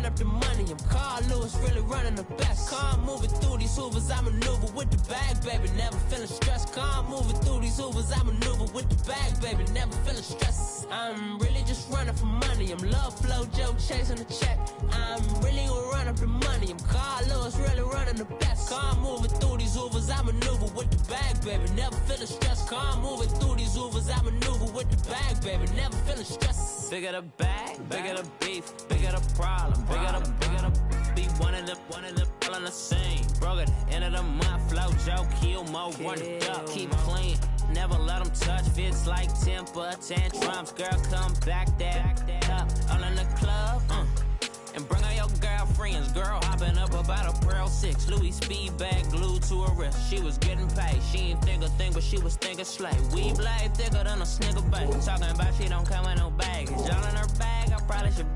run up the money. I'm Carl Lewis, really running the best. Car moving through these Hoovers, I maneuver with the bag, baby. Never feeling stressed. Car moving through these Hoovers, I maneuver with the bag, baby. Never feeling stressed. I'm really just running for money. I'm love flow, Joe chasing the check. I'm really gonna run up the money. I'm Carl Lewis, really running the best. Car moving through these Hoovers, I maneuver with the bag, baby. Never feeling stressed. Car moving through these Hoovers, I maneuver with the bag, baby. Never feeling stressed. Bigger the bag, bigger the beef, bigger the problem, bigger the be one of the all on the same. Broke at the end of the month, flow Joe, kill more, run it up, keep clean. Never let them touch, fits like temper tantrums. Girl, come back that up, all in the club, and bring all your girlfriends. Girl, hopping up about a Pearl 6, Louis speed bag glued to her wrist. She was getting paid, she ain't think a thing, but she was thinking slay. We blade thicker than a snigger bag. Talking about she don't come with no baggage. All in her bag, I probably should.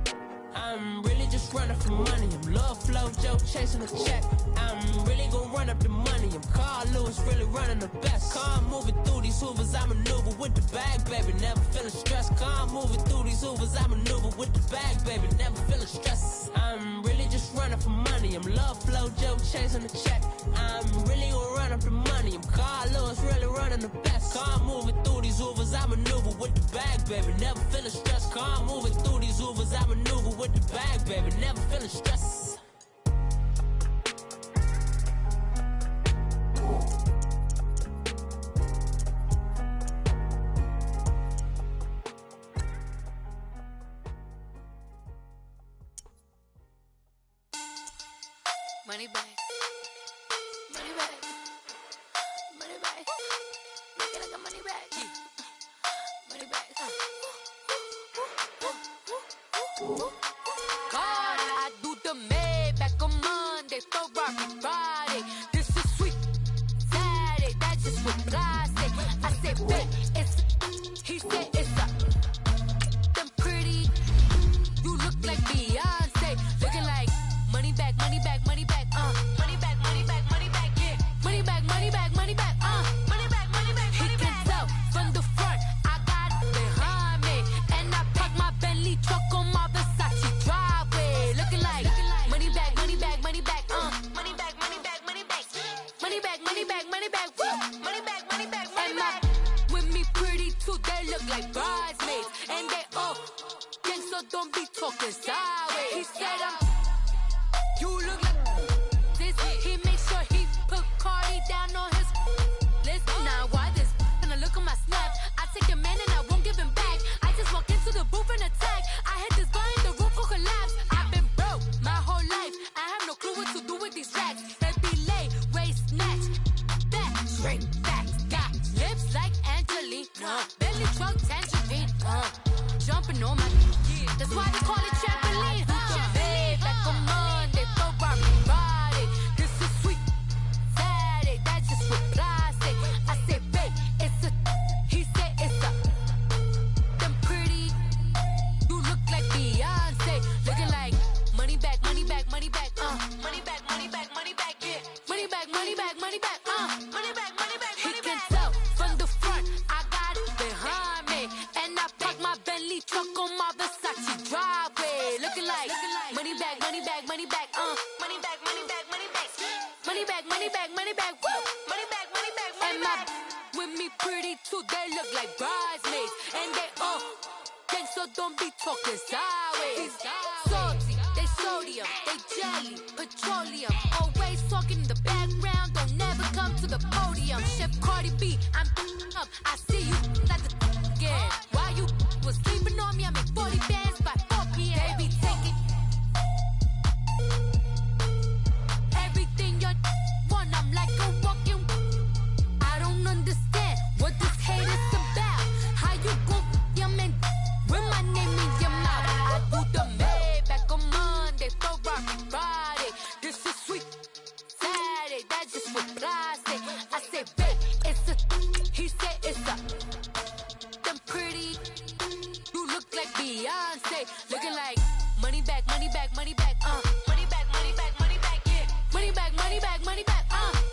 I'm really just running for money. I'm love flow, Joe chasing the check. I'm really gonna run up the money. I'm Carl Lewis, really running the best. Car moving through these Hoovers, I maneuver with the bag, baby. Never feeling stressed. Car moving through these Hoovers, I maneuver with the bag, baby. Never feeling stressed. I'm really just running for money. I'm love flow, Joe chasing the check. I'm really gonna run up the money. I'm Carl Lewis, really running the best. Car moving through these Hoovers, I maneuver with the bag, baby. Never feeling stressed. Car moving through these Hoovers, I maneuver with the bag, baby. Never feeling stressed. Money bag, money bag, money bag. Make it like a money bag, money bag. God, I do the Maybach on Monday, Ferrari Friday. This is sweet Saturday, that's just what I say. I say, babe, it's he said it's a. Them pretty, you look like Beyonce, looking like money bag, money bag, money bag, money bag, money bag, money bag, yeah, money bag, money bag, money bag, money bag, money bag. He can tell from the front, I got it behind me, and I park my Bentley truck on my Versace driveway, looking like money bag, money bag, money bag, money bag, money bag, money bag, money bag, money bag, money bag, money bag, money bag, money bag. With me pretty too, they look like bridesmaids, and they all gang, so don't be talking sideways. He said you look like this. He makes sure he put Cardi down on his list. Now why this? Gonna look at my snap. I take a man and I won't give him back. I just walk into the booth and attack. I hit this guy in the roof will collapse. I've been broke my whole life. I have no clue what to do with these racks. Baby lay, waist snatch, back, shrink back. Got lips like Angelina, belly truck tangerine, jumping on my. That's why they call it trampoline. Babe, like a Monday, Ferrari Friday. This is sweet Saturday, that's just what I say. I say, babe, it's a. He said it's a. Them pretty, you look like Beyonce, looking like money bag, money bag, money bag, money bag, money bag, money bag, yeah, money bag, money bag, money bag, money bag, money bag. He can tell from the front, I got it behind me, and I park my Bentley truck on my Versace driveway, looking like money bag, money bag, money bag, money bag, money bag, money bag, money bag, money bag, money bag, money bag, money bag, money bag. With me pretty too, they look like bridesmaids, and they all gang, so don't be talking sideways. Salty, they sodium, they jelly, petroleum, always talking in the background, don't never come to the podium. Chef Cardi B, I'm up, I see you like the again. Why you was sleeping on me? I make 40 bands by 4 p.m. Baby, take it. Everything you want, I'm like a walking. I don't understand what this hate is about. How you gon' your man with my name in your mouth? I do the Maybach on Monday, Ferrari Friday. This is sweet Saturday, that's just what I say. I say, babe, it's a. He said it's a. Them pretty, you look like Beyonce, looking like money bag, money bag, money bag, money bag, money bag, money bag, yeah, money bag, money bag, money bag,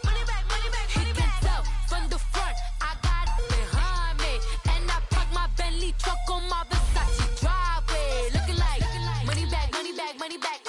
money bag, money bag. He can tell from the front, I got it behind me, and I park my Bentley truck on my Versace driveway, looking like money bag, money bag, money bag,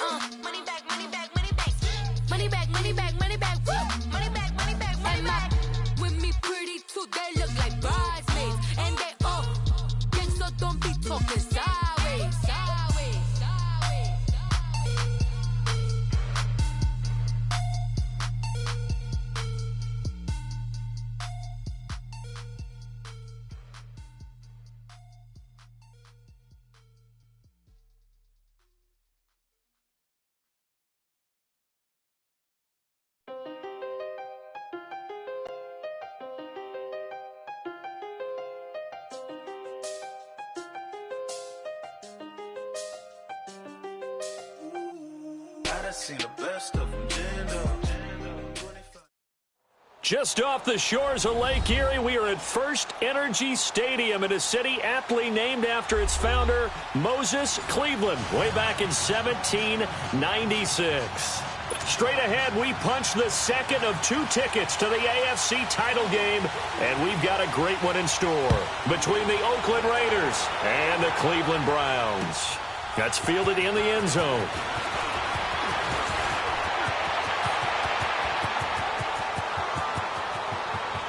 Just off the shores of Lake Erie, we are at First Energy Stadium in a city aptly named after its founder, Moses Cleveland, way back in 1796. Straight ahead, we punch the second of 2 tickets to the AFC title game, and we've got a great one in store between the Oakland Raiders and the Cleveland Browns. That's fielded in the end zone.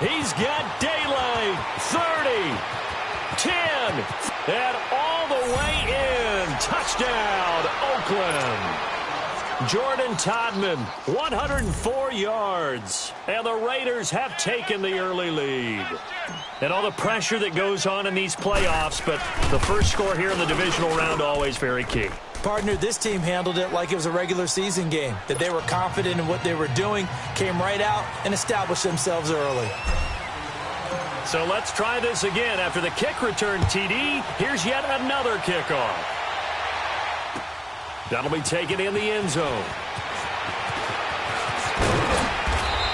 He's got daylight, 30, 10, and all the way in. Touchdown, Oakland. Jordan Todman, 104 yards, and the Raiders have taken the early lead. And all the pressure that goes on in these playoffs, but the first score here in the divisional round always very key. Partner, this team handled it like it was a regular season game, that they were confident in what they were doing, came right out and established themselves early. So let's try this again. After the kick return TD, here's yet another kickoff. That'll be taken in the end zone.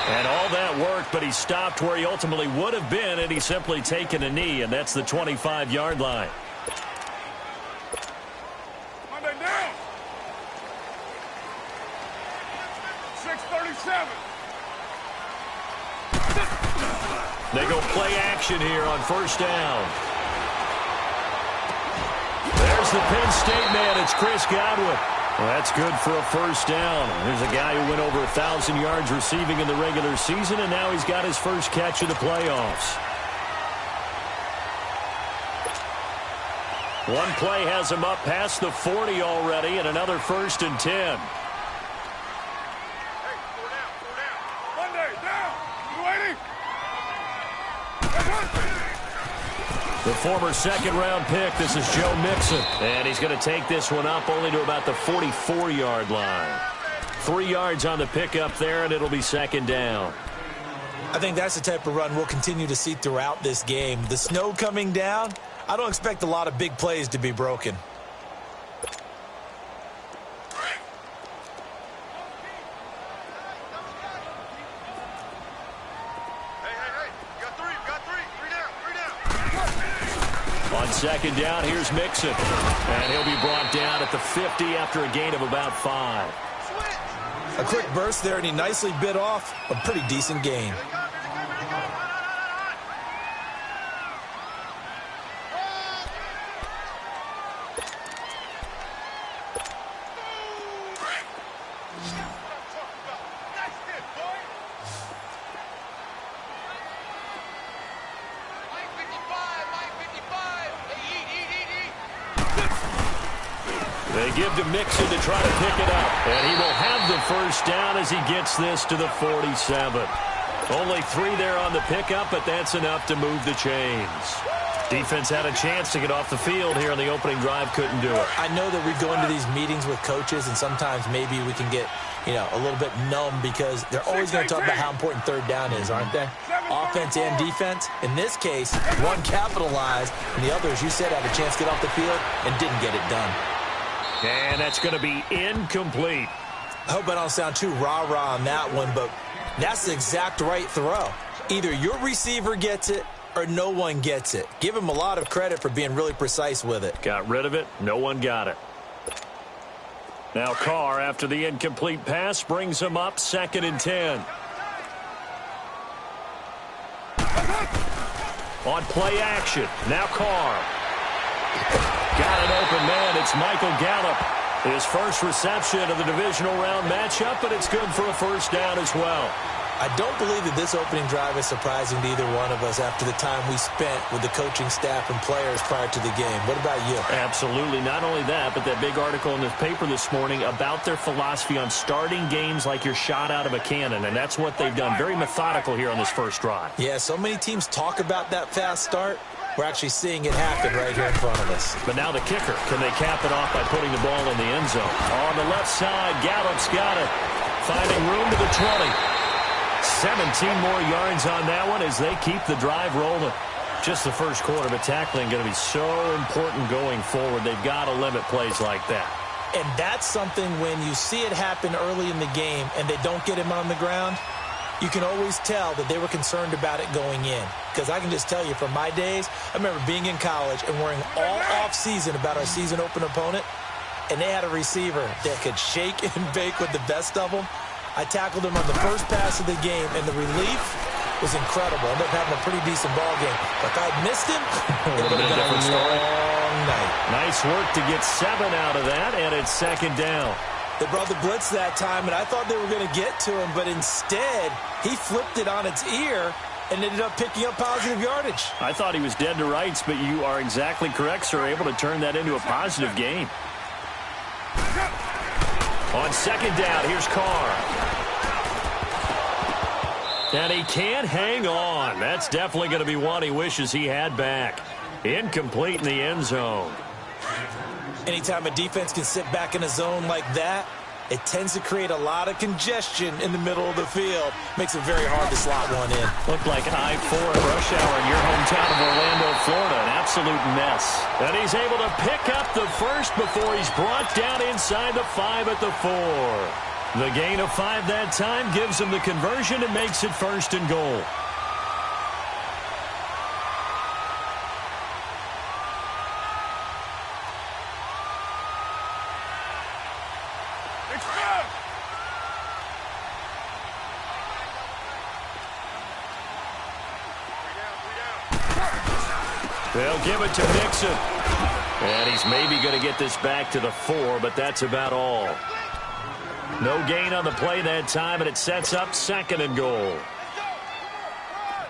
And all that worked, but he stopped where he ultimately would have been, and he's simply taken a knee, and that's the 25-yard line. They go play action here on first down. There's the Penn State man. It's Chris Godwin. Well, that's good for a first down. There's a guy who went over 1,000 yards receiving in the regular season, and now he's got his first catch in the playoffs. One play has him up past the 40 already, and another 1st and 10. The former second-round pick, this is Joe Mixon. And he's going to take this one up only to about the 44-yard line. 3 yards on the pickup there, and it'll be second down. I think that's the type of run we'll continue to see throughout this game. The snow coming down, I don't expect a lot of big plays to be broken. On second down, here's Mixon. And he'll be brought down at the 50 after a gain of about 5. A quick burst there, and he nicely bit off a pretty decent gain. They give to Mixon to try to pick it up. And he will have the first down as he gets this to the 47. Only 3 there on the pickup, but that's enough to move the chains. Defense had a chance to get off the field here on the opening drive, couldn't do it. I know that we go into these meetings with coaches, and sometimes maybe we can get, a little bit numb because they're always going to talk about how important third down is, aren't they? Offense and defense. In this case, one capitalized, and the other, as you said, had a chance to get off the field and didn't get it done. And that's going to be incomplete. I hope I don't sound too rah-rah on that one, but that's the exact right throw. Either your receiver gets it or no one gets it. Give him a lot of credit for being really precise with it. Got rid of it. No one got it. Now Carr, after the incomplete pass, brings him up 2nd and 10. On play action. Now Carr. Got an open man. It's Michael Gallup. His first reception of the divisional round matchup, but it's good for a first down as well. I don't believe that this opening drive is surprising to either one of us after the time we spent with the coaching staff and players prior to the game. What about you? Absolutely. Not only that, but that big article in the paper this morning about their philosophy on starting games like you're shot out of a cannon, and that's what they've done. Very methodical here on this first drive. Yeah, so many teams talk about that fast start. We're actually seeing it happen right here in front of us. But now the kicker. Can they cap it off by putting the ball in the end zone? On the left side, Gallup's got it. Finding room to the 20. 17 more yards on that one as they keep the drive rolling. Just the first quarter, but tackling going to be so important going forward. They've got to limit plays like that. And that's something when you see it happen early in the game and they don't get him on the ground, you can always tell that they were concerned about it going in. Because I can just tell you from my days, I remember being in college and worrying all off-season about our season open opponent, and they had a receiver that could shake and bake with the best of them. I tackled him on the first pass of the game, and the relief was incredible. Ended up having a pretty decent ball game. But if I'd missed him, it would have been a long night. Nice work to get 7 out of that, and it's second down. They brought the blitz that time, and I thought they were going to get to him, but instead, he flipped it on its ear and ended up picking up positive yardage. I thought he was dead to rights, but you are exactly correct, sir. Able to turn that into a positive gain. On second down, here's Carr. And he can't hang on. That's definitely going to be one he wishes he had back. Incomplete in the end zone. Anytime a defense can sit back in a zone like that, it tends to create a lot of congestion in the middle of the field. Makes it very hard to slot one in. Looked like I-4 rush hour in your hometown of Orlando, Florida. An absolute mess. And he's able to pick up the first before he's brought down inside the 5 at the 4. The gain of 5 that time gives him the conversion and makes it first and goal. They'll give it to Mixon. And he's maybe going to get this back to the 4, but that's about all. No gain on the play that time, and it sets up second and goal.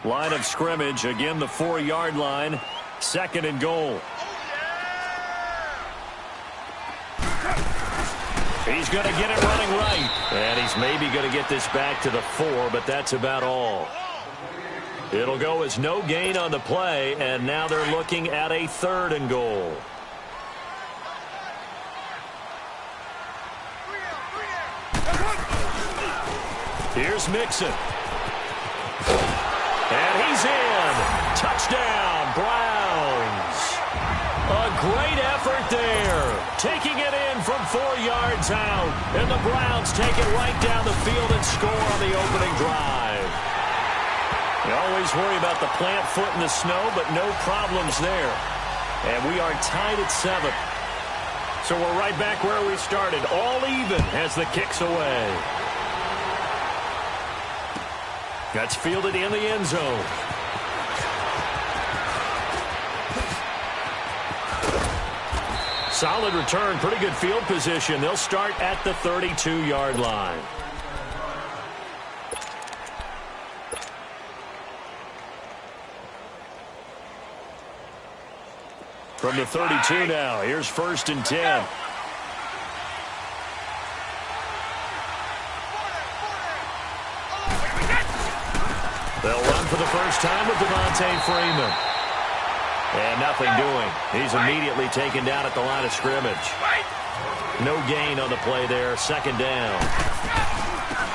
Line of scrimmage, again the 4-yard line. Second and goal. He's going to get it running right. And he's maybe going to get this back to the 4, but that's about all. It'll go as no gain on the play, and now they're looking at a third and goal. Here's Mixon. And he's in. Touchdown, Browns. A great effort there. Taking it in from 4 yards out. And the Browns take it right down the field and score on the opening drive. You always worry about the plant foot in the snow, but no problems there. And we are tied at 7. So we're right back where we started. All even as the kick's away. That's fielded in the end zone. Solid return, pretty good field position. They'll start at the 32-yard line. From the 32 now, here's first and 10. They'll run for the first time with Devontae Freeman. And nothing doing. He's immediately taken down at the line of scrimmage. No gain on the play there. Second down.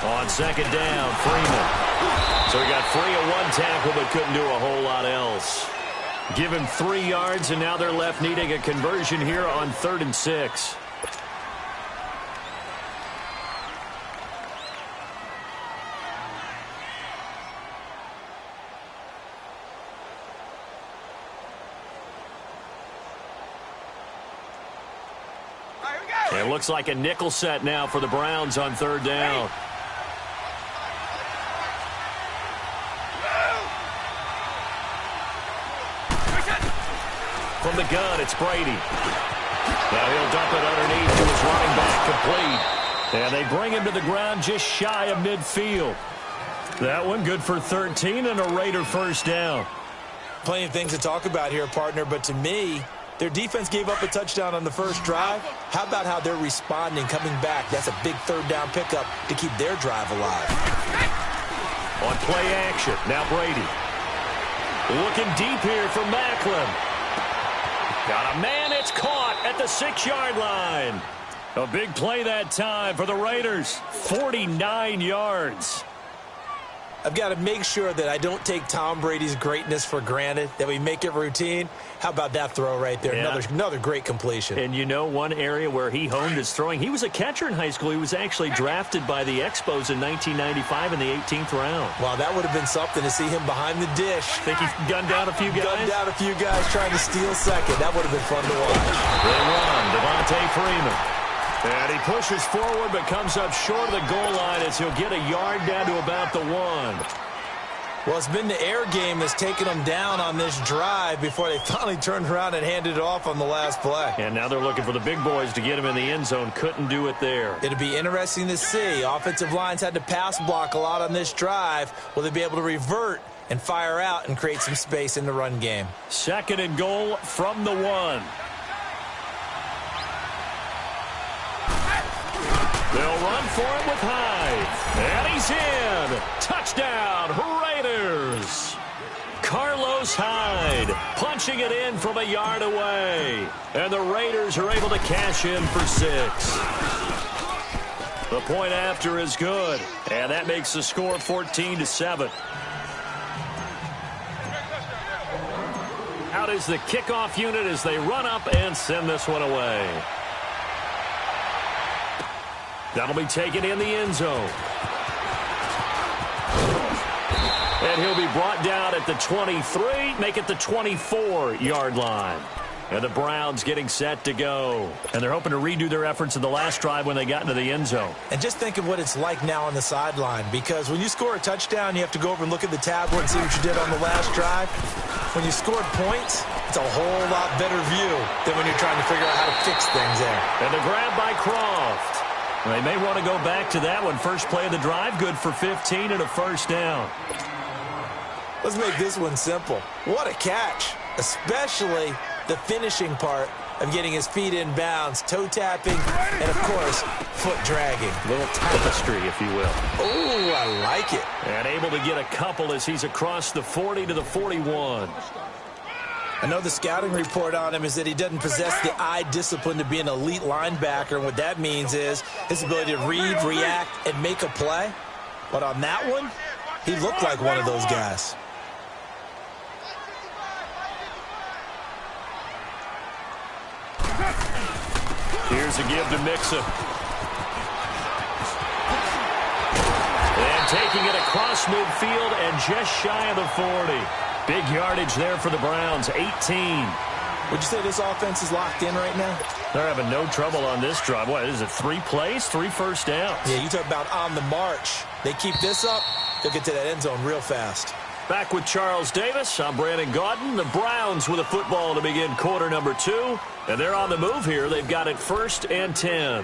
On second down, Freeman. So he got free of 1 tackle but couldn't do a whole lot else. Give him 3 yards, and now they're left needing a conversion here on 3rd and 6. It looks like a nickel set now for the Browns on 3rd down. From the gun, it's Brady. Now he'll dump it underneath to his running back, complete. And they bring him to the ground just shy of midfield. That one good for 13 and a Raider first down. Plenty of things to talk about here, partner, but to me, their defense gave up a touchdown on the first drive. How about how they're responding, coming back? That's a big 3rd down pickup to keep their drive alive. On play action, now Brady. Looking deep here for Macklin. Got a man, it's caught at the 6-yard line. A big play that time for the Raiders. 49 yards. I've got to make sure that I don't take Tom Brady's greatness for granted, that we make it routine. How about that throw right there? Yeah. Another great completion. And you know one area where he honed his throwing? He was a catcher in high school. He was actually drafted by the Expos in 1995 in the 18th round. Wow, that would have been something to see him behind the dish. Think he gunned down a few guys? Gunned down a few guys trying to steal second. That would have been fun to watch. They run, Devontae Freeman. And he pushes forward but comes up short of the goal line as he'll get a yard down to about the 1. Well, it's been the air game that's taken them down on this drive before they finally turned around and handed it off on the last play. And now they're looking for the big boys to get him in the end zone. Couldn't do it there. It'll be interesting to see. Offensive lines had to pass block a lot on this drive. Will they be able to revert and fire out and create some space in the run game? 2nd and goal from the 1. They'll run for it with Hyde. And he's in. Touchdown, Raiders. Carlos Hyde punching it in from a yard away. And the Raiders are able to cash in for 6. The point after is good. And that makes the score 14-7. Out is the kickoff unit as they run up and send this one away. That'll be taken in the end zone. And he'll be brought down at the 23, make it the 24-yard line. And the Browns getting set to go. And they're hoping to redo their efforts in the last drive when they got into the end zone. And just think of what it's like now on the sideline, because when you score a touchdown, you have to go over and look at the tablet and see what you did on the last drive. When you scored points, it's a whole lot better view than when you're trying to figure out how to fix things there. And the grab by Croft. They may want to go back to that one. First play of the drive, good for 15 and a first down. Let's make this one simple. What a catch, especially the finishing part of getting his feet in bounds, toe tapping, and, of course, foot dragging. Little tapestry, if you will. Oh, I like it. And able to get a couple as he's across the 40 to the 41. I know the scouting report on him is that he doesn't possess the eye discipline to be an elite linebacker, and what that means is his ability to read, react, and make a play. But on that one, he looked like one of those guys. Here's a give to Mixon. And taking it across midfield and just shy of the 40. Big yardage there for the Browns, 18. Would you say this offense is locked in right now? They're having no trouble on this drive. What is it, 3 plays, 3 first downs? Yeah, you talk about on the march. They keep this up, they'll get to that end zone real fast. Back with Charles Davis, I'm Brandon Gaudin. The Browns with a football to begin quarter number 2. And they're on the move here. They've got it 1st and 10.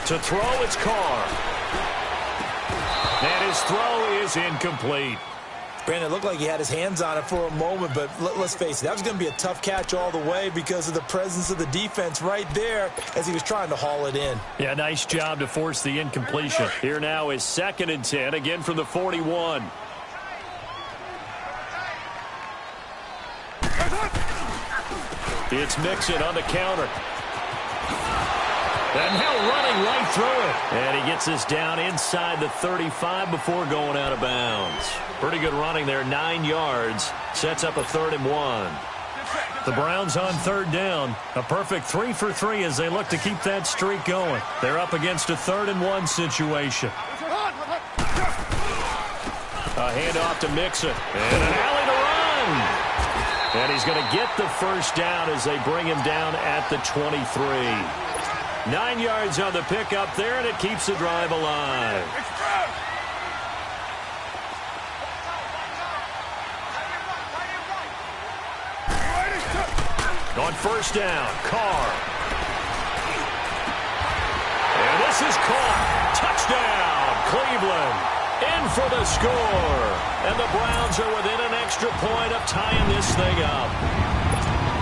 To throw, it's Carr. And his throw is incomplete. Brandon, it looked like he had his hands on it for a moment, but let's face it, that was going to be a tough catch all the way because of the presence of the defense right there as he was trying to haul it in. Yeah, nice job to force the incompletion. Here now is 2nd and 10, again from the 41. It's Mixon on the counter. And now running right through it. And he gets us down inside the 35 before going out of bounds. Pretty good running there, 9 yards. Sets up a 3rd and 1. The Browns on 3rd down. A perfect 3 for 3 as they look to keep that streak going. They're up against a 3rd and 1 situation. A handoff to Mixon. And an alley to run. And he's going to get the first down as they bring him down at the 23. 9 yards on the pickup there, and it keeps the drive alive. On 1st down, Carr. And this is caught. Touchdown, Cleveland. In for the score. And the Browns are within an extra point of tying this thing up.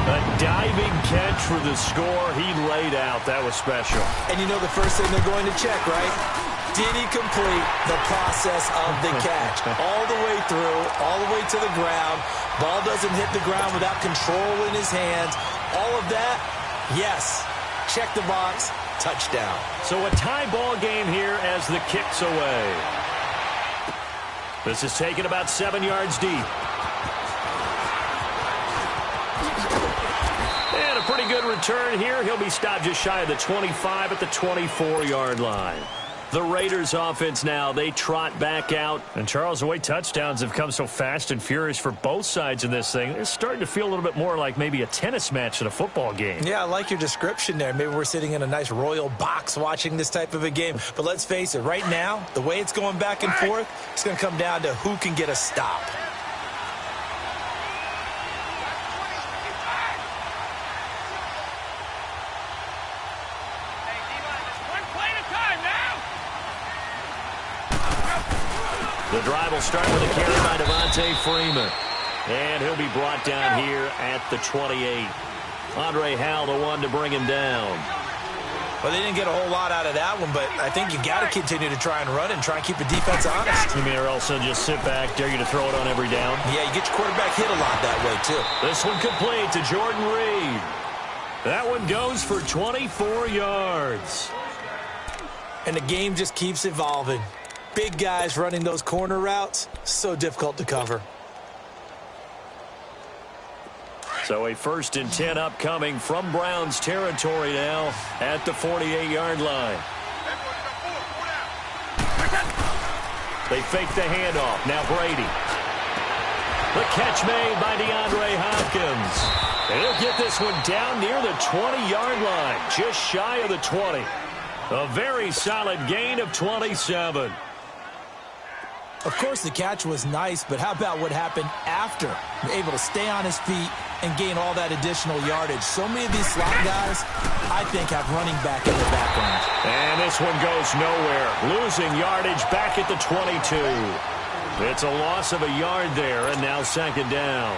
A diving catch for the score he laid out. That was special. And you know the first thing they're going to check, right? did he complete the process of the catch? All the way through, all the way to the ground. Ball doesn't hit the ground without control in his hands. All of that, yes. Check the box, touchdown. So a tie ball game here as the kick's away. This is taken about 7 yards deep. And a pretty good return here. He'll be stopped just shy of the 25 at the 24-yard line. The Raiders offense now, they trot back out. And Charles, the way touchdowns have come so fast and furious for both sides in this thing, it's starting to feel a little bit more like maybe a tennis match than a football game. Yeah, I like your description there. Maybe we're sitting in a nice royal box watching this type of a game. But let's face it, right now, the way it's going back and forth, it's going to come down to who can get a stop. The drive will start with a carry by Devontae Freeman. And he'll be brought down here at the 28. Andre Howell, the one to bring him down. Well, they didn't get a whole lot out of that one, but I think you got to continue to try and run and try and keep the defense honest. You mean or else they'll just sit back, dare you to throw it on every down? Yeah, you get your quarterback hit a lot that way, too. This one complete to Jordan Reed. That one goes for 24 yards. And the game just keeps evolving. Big guys running those corner routes, so difficult to cover. So a 1st and 10 upcoming from Browns territory now at the 48-yard line. They fake the handoff. Now Brady. The catch made by DeAndre Hopkins. And he'll get this one down near the 20-yard line, just shy of the 20. A very solid gain of 27. Of course, the catch was nice, but how about what happened after? Able to stay on his feet and gain all that additional yardage. So many of these slot guys, I think, have running back in their background. And this one goes nowhere. Losing yardage back at the 22. It's a loss of a yard there, and now 2nd down.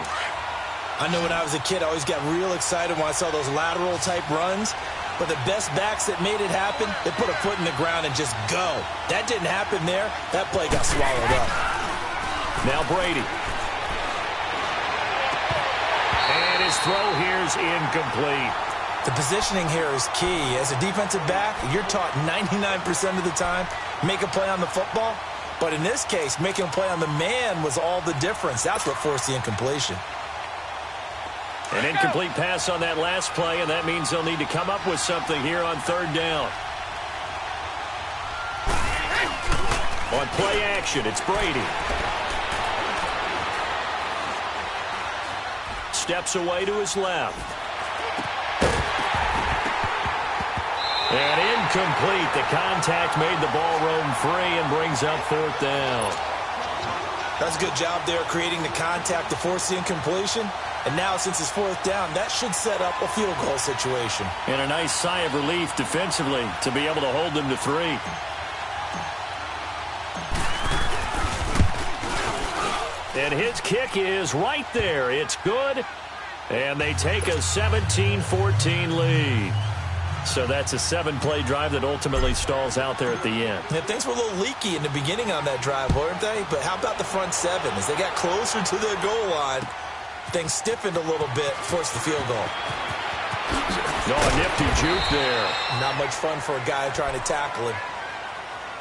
I know when I was a kid, I always got real excited when I saw those lateral-type runs. But the best backs that made it happen, they put a foot in the ground and just go. That didn't happen there. That play got swallowed up. Now Brady. And his throw here's incomplete. The positioning here is key. As a defensive back, you're taught 99% of the time, make a play on the football. But in this case, making a play on the man was all the difference. That's what forced the incompletion. An incomplete pass on that last play, and that means they'll need to come up with something here on 3rd down. On play action, it's Brady. Steps away to his left. And incomplete. The contact made the ball roam free and brings up 4th down. That's a good job there creating the contact to force the incompletion. And now, since it's 4th down, that should set up a field goal situation. And a nice sigh of relief defensively to be able to hold them to 3. And his kick is right there. It's good. And they take a 17-14 lead. So that's a 7-play drive that ultimately stalls out there at the end. Yeah, things were a little leaky in the beginning on that drive, weren't they? But how about the front 7? As they got closer to their goal line, things stiffened a little bit, forced the field goal. No, a nifty juke there. Not much fun for a guy trying to tackle him.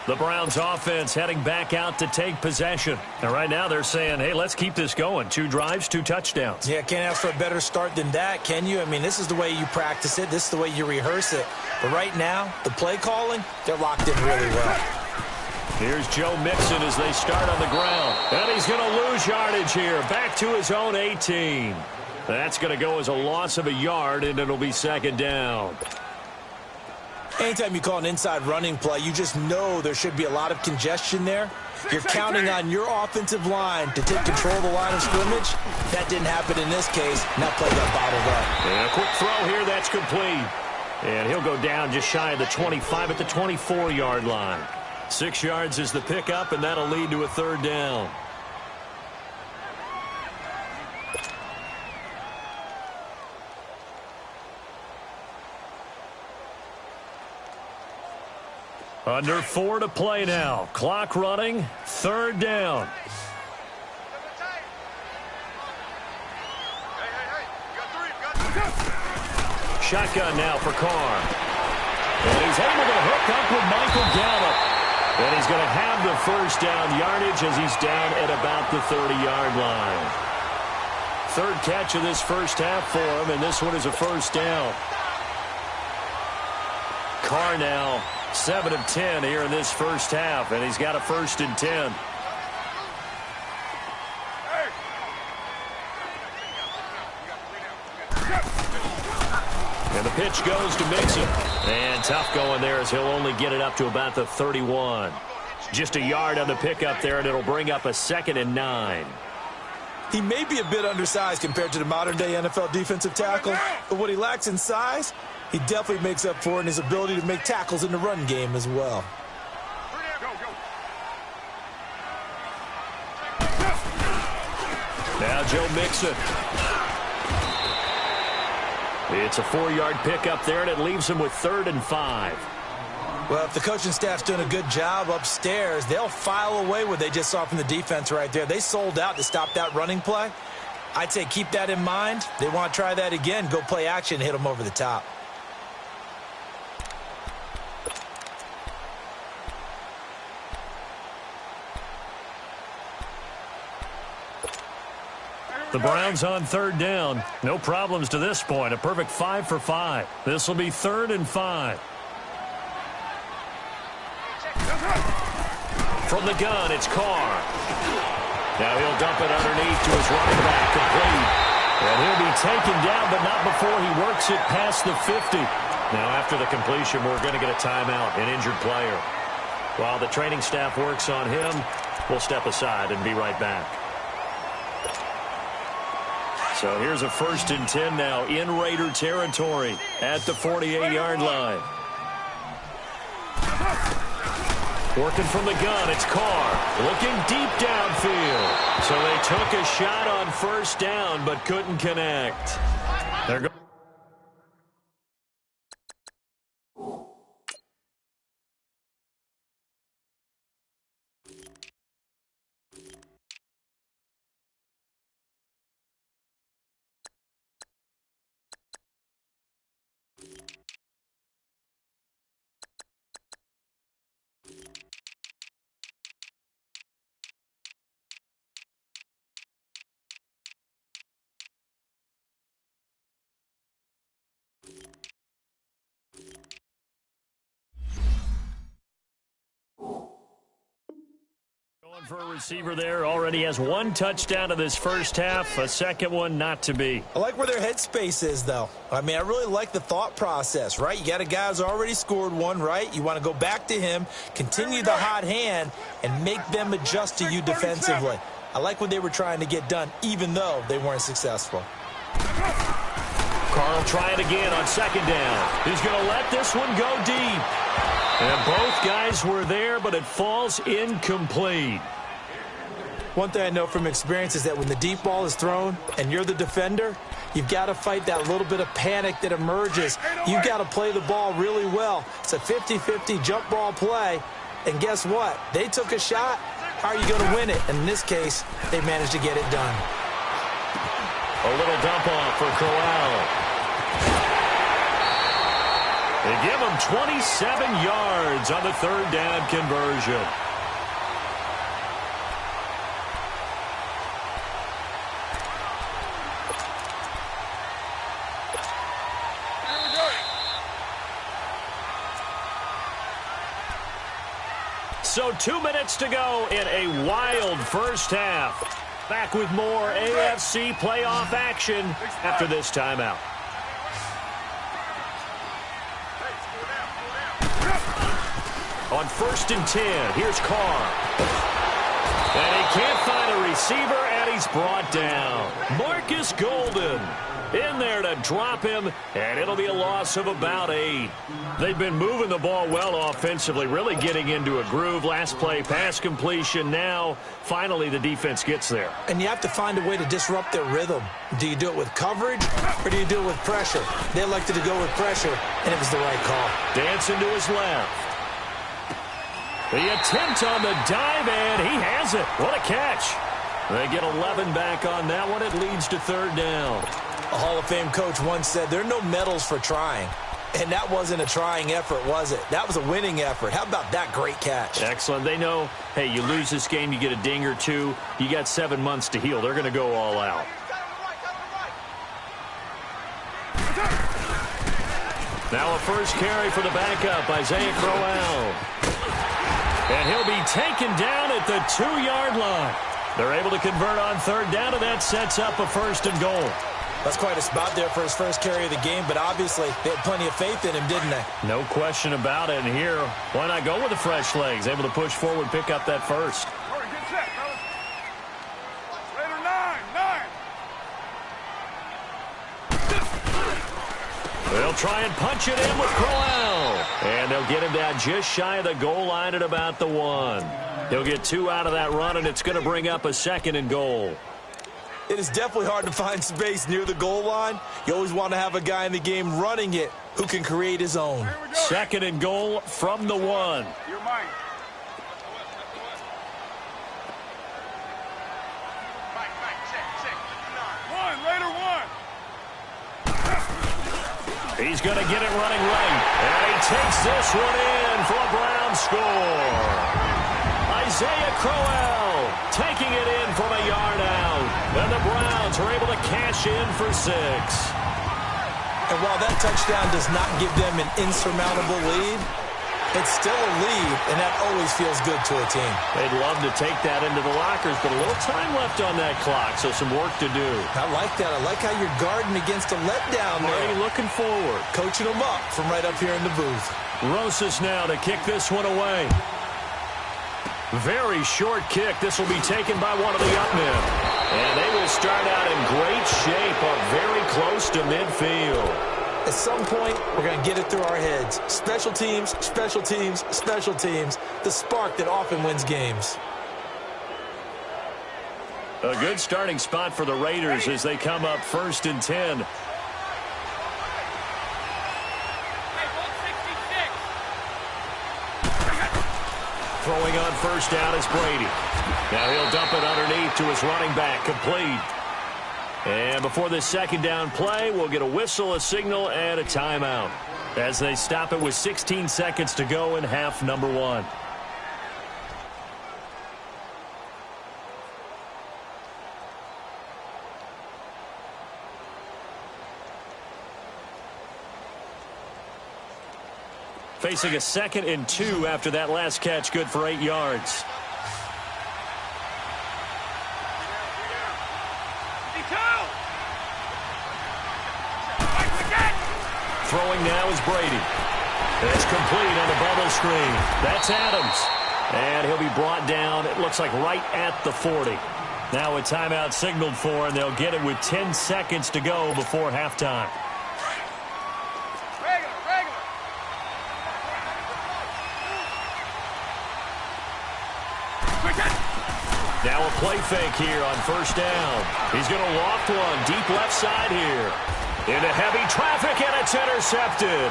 The Browns offense heading back out to take possession. And right now they're saying, hey, let's keep this going. 2 drives, 2 touchdowns. Yeah, can't ask for a better start than that, can you? I mean, this is the way you practice it. This is the way you rehearse it. But right now, the play calling, they're locked in really well. Here's Joe Mixon as they start on the ground. And he's going to lose yardage here. Back to his own 18. That's going to go as a loss of a yard, and it'll be 2nd down. Anytime you call an inside running play, you just know there should be a lot of congestion there. You're counting on your offensive line to take control of the line of scrimmage. That didn't happen in this case. And that play got bottled up. And a quick throw here. That's complete. And he'll go down just shy of the 25 at the 24-yard line. 6 yards is the pickup, and that'll lead to a 3rd down. Under 4 to play now. Clock running. 3rd down. Shotgun now for Carr. And he's able to hook up with Michael Gallup. And he's going to have the first down yardage as he's down at about the 30-yard line. 3rd catch of this first half for him, and this one is a first down. Carr now 7 of 10 here in this first half, and he's got a 1st and 10. And the pitch goes to Mixon. And tough going there as he'll only get it up to about the 31. Just a yard on the pickup there, and it'll bring up a 2nd and 9. He may be a bit undersized compared to the modern-day NFL defensive tackle, but what he lacks in size, he definitely makes up for in his ability to make tackles in the run game as well. Now Joe Mixon. It's a 4-yard pickup there, and it leaves him with 3rd and 5. Well, if the coaching staff's doing a good job upstairs, they'll file away what they just saw from the defense right there. They sold out to stop that running play. I'd say keep that in mind. They want to try that again. Go play action, hit them over the top. The Browns on 3rd down. No problems to this point. A perfect 5 for 5. This will be 3rd and 5. From the gun, it's Carr. Now he'll dump it underneath to his running back, complete. And he'll be taken down, but not before he works it past the 50. Now after the completion, we're going to get a timeout, an injured player. While the training staff works on him, we'll step aside and be right back. So here's a 1st and 10 now in Raider territory at the 48-yard line. Working from the gun, it's Carr. Looking deep downfield. So they took a shot on 1st down but couldn't connect. They're going. For a receiver there, already has 1 touchdown in this first half, a 2nd one not to be. I like where their headspace is, though. I mean, I really like the thought process, right? You got a guy who's already scored 1, right? You want to go back to him, continue the hot hand, and make them adjust to you defensively. I like what they were trying to get done, even though they weren't successful. Carr will try it again on 2nd down. He's going to let this one go deep. And both guys were there, but it falls incomplete. One thing I know from experience is that when the deep ball is thrown and you're the defender, you've got to fight that little bit of panic that emerges. You've got to play the ball really well. It's a 50-50 jump ball play. And guess what? They took a shot. How are you going to win it? And in this case, they managed to get it done. A little dump off for Corral. They give him 27 yards on the 3rd down conversion. So 2 minutes to go in a wild first half. Back with more AFC playoff action after this timeout. On 1st and 10, here's Carr. And he can't find a receiver, and he's brought down. Marcus Golden in there to drop him, and it'll be a loss of about 8. They've been moving the ball well offensively, really getting into a groove. Last play, pass completion. Now, finally, the defense gets there. And you have to find a way to disrupt their rhythm. Do you do it with coverage, or do you do it with pressure? They elected to go with pressure, and it was the right call. Dancing to his left. The attempt on the dive, and he has it. What a catch. They get 11 back on that one. It leads to third down. A Hall of Fame coach once said there are no medals for trying. And that wasn't a trying effort, was it? That was a winning effort. How about that great catch? Excellent. They know, hey, you lose this game, you get a ding or two. You got 7 months to heal. They're going to go all out. Now a first carry for the backup, Isaiah Crowell. And he'll be taken down at the 2-yard line. They're able to convert on third down, and that sets up a first and goal. That's quite a spot there for his first carry of the game, but obviously they had plenty of faith in him, didn't they? No question about it. And here, why not go with the fresh legs? Able to push forward, pick up that first. Get set, fellas. Raider 9. They'll try and punch it in with Crowell. And they'll get him down just shy of the goal line at about the 1. He'll get 2 out of that run, and it's going to bring up a second and goal. It is definitely hard to find space near the goal line. You always want to have a guy in the game running it who can create his own. Second and goal from the 1. You're mine. Raider 1. He's going to get it running right. And he takes this one in for a Brown score. Isaiah Crowell taking it in from a yard out. And the Browns are able to cash in for 6. And while that touchdown does not give them an insurmountable lead, it's still a lead, and that always feels good to a team. They'd love to take that into the lockers, but a little time left on that clock, so some work to do. I like that. I like how you're guarding against a letdown there. Already looking forward. Coaching them up from right up here in the booth. Rosas now to kick this one away. Very short kick. This will be taken by one of the up men. And they will start out in great shape, up very close to midfield. At some point, we're going to get it through our heads. Special teams, special teams, special teams. The spark that often wins games. A good starting spot for the Raiders as they come up 1st and 10. Throwing on first down is Brady. Now he'll dump it underneath to his running back, complete. And before this second down play, we'll get a whistle, a signal, and a timeout as they stop it with 16 seconds to go in half number 1. Facing a 2nd and 2 after that last catch, good for 8 yards. Throwing now is Brady. It's complete on the bubble screen. That's Adams. And he'll be brought down, it looks like right at the 40. Now a timeout signaled for, and they'll get it with 10 seconds to go before halftime. Now a play fake here on first down. He's going to loft one deep left side here. Into heavy traffic, and it's intercepted.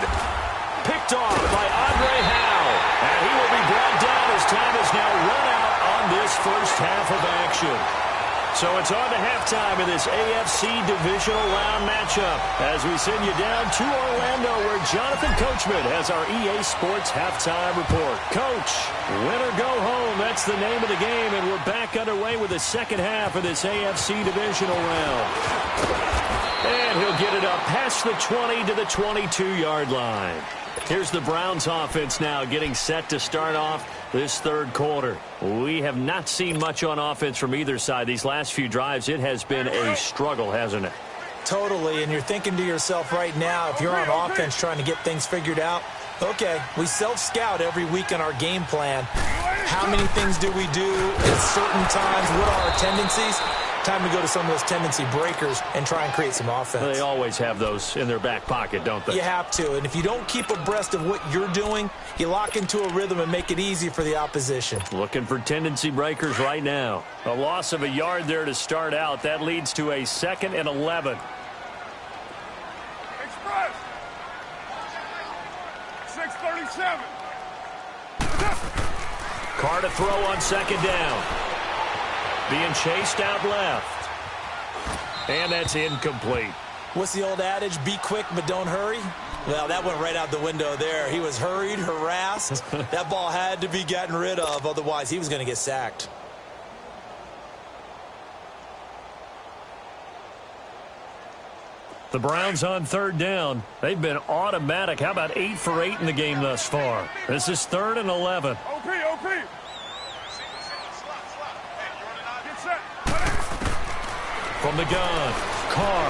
Picked off by Andre Howe. And he will be brought down as time is now run out on this first half of action. So it's on to halftime in this AFC Divisional Round matchup as we send you down to Orlando where Jonathan Coachman has our EA Sports Halftime Report. Coach, win or go home, that's the name of the game, and we're back underway with the second half of this AFC Divisional Round. And he'll get it up past the 20 to the 22-yard line. Here's the Browns offense now getting set to start off this third quarter. We have not seen much on offense from either side. These last few drives, it has been a struggle, hasn't it? Totally, and you're thinking to yourself right now, if you're on offense trying to get things figured out, okay, we self-scout every week in our game plan. How many things do we do at certain times? What are our tendencies? Time to go to some of those tendency breakers and try and create some offense. They always have those in their back pocket, don't they? You have to, and if you don't keep abreast of what you're doing, you lock into a rhythm and make it easy for the opposition. Looking for tendency breakers right now. A loss of a yard there to start out. That leads to a 2nd and 11. Express. 6:37. Carr to throw on second down. Being chased out left. And that's incomplete. What's the old adage? Be quick, but don't hurry. Well, that went right out the window there. He was hurried, harassed. That ball had to be gotten rid of. Otherwise, he was going to get sacked. The Browns on third down. They've been automatic. How about 8 for 8 in the game thus far? This is 3rd and 11. OP. Get set. From the gun, Carr.